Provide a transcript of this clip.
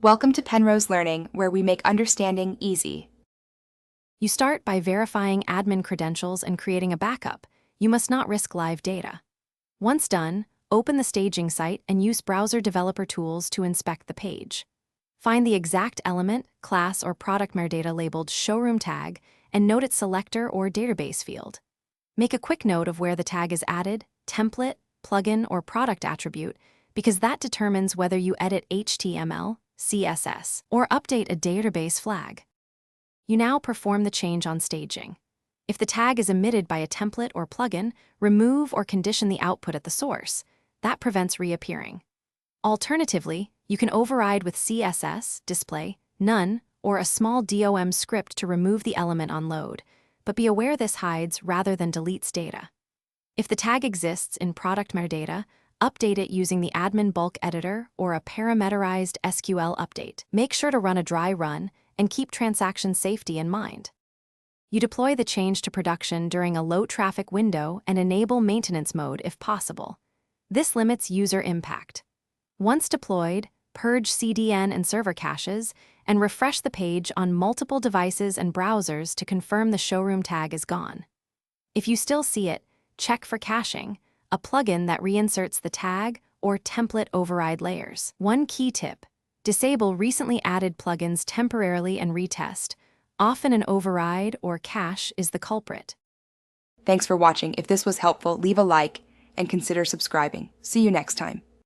Welcome to Penrose Learning, where we make understanding easy. You start by verifying admin credentials and creating a backup. You must not risk live data. Once done, open the staging site and use browser developer tools to inspect the page. Find the exact element, class, or product metadata labeled Showroom Tag and note its selector or database field. Make a quick note of where the tag is added, template, plugin, or product attribute, because that determines whether you edit HTML, CSS, or update a database flag. You now perform the change on staging. If the tag is emitted by a template or plugin, remove or condition the output at the source. That prevents reappearing. Alternatively, you can override with CSS, display, none, or a small DOM script to remove the element on load, but be aware this hides rather than deletes data. If the tag exists in product metadata, update it using the admin bulk editor or a parameterized SQL update. Make sure to run a dry run and keep transaction safety in mind. You deploy the change to production during a low-traffic window and enable maintenance mode if possible. This limits user impact. Once deployed, purge CDN and server caches and refresh the page on multiple devices and browsers to confirm the showroom tag is gone. If you still see it, check for caching, a plugin that reinserts the tag or template override layers. One key tip: disable recently added plugins temporarily and retest. Often an override or cache is the culprit. Thanks for watching. If this was helpful, leave a like and consider subscribing. See you next time.